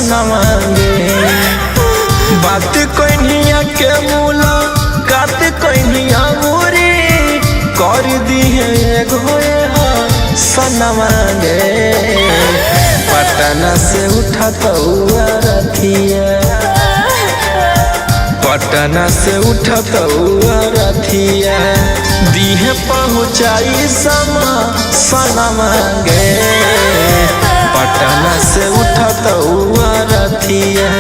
सनमांगे। बात कहिया के मूला कात कहिया मुरी कर दिए घोए सनमांगे। पटना से उठा तो रथिया, पटना से उठा तो रथिया दीहे पहुँचाई सनमांगे। पटना से उठा तो रथिया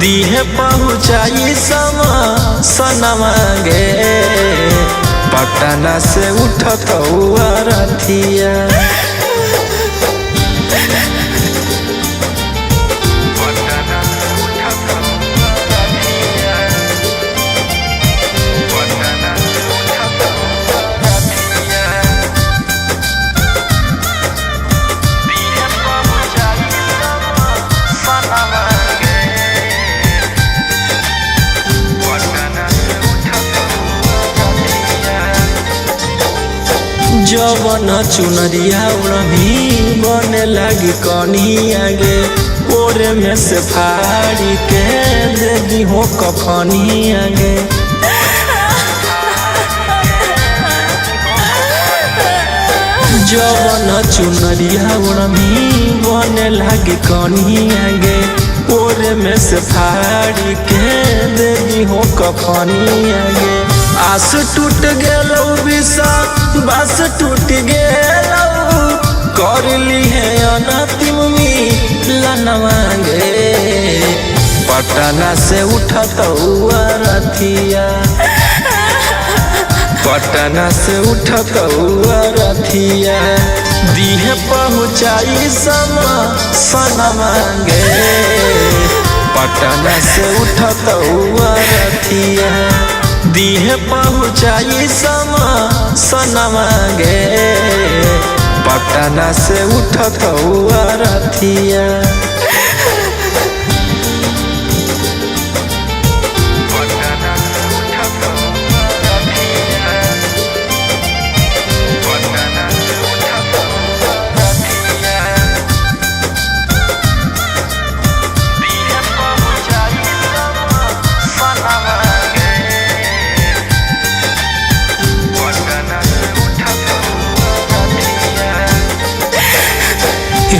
दीहे पहुँचाई सनमांगे। पटना से उठा तो रथिया। जवन चुनरिया उड़मी बने लगी कनी आगे। ओरे में से फाड़ी के दे दी हो कफनी आगे। जवन चुनरिया उड़मी बने लगी कनी आगे। ओरे में से फाड़ी के दे दी हो कफनी आगे। आस टूट गेलौ विषा बस टूट गेलौ कर ली है अनतिम मिलन मांगे। पटना से उठा तो रथिया, पटना से उठा तो रथिया दीहे पहुँचाई सनमांगे। पटना से उठा तो रथिया दीहे पहुँचाई सनमांगे। पटना से उठा तो रथिया।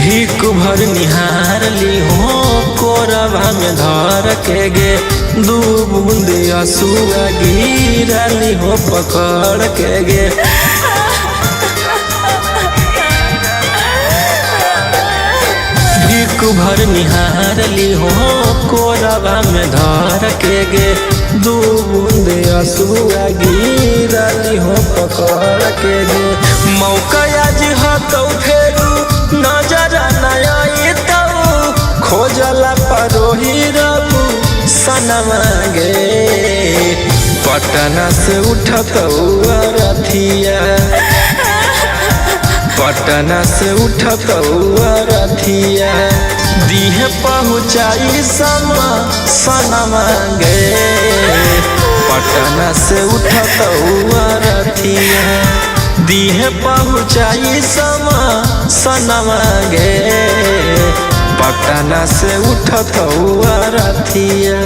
हिक भर निहार ली हो कोरबा में धर के गे। दू बूंद आंसुआ गिरली हो पकड़ के गे। हिक भर निहार ली हो कोरबा में धर के गे। दू बूंद आंसुआ गिरली हो पकड़ के गे। मौका आज हतौ फेरू नजर नया तो खोजला परोही रबू सनमांगे। पटना से उठा तो रथिया, पटना से उठा तो रथिया दीहे पहुँचाई सनमांगे। पटना से उठा तो रथिया दीहे पहुँचाई सनमांगे। पटना से उठा तो रथिया।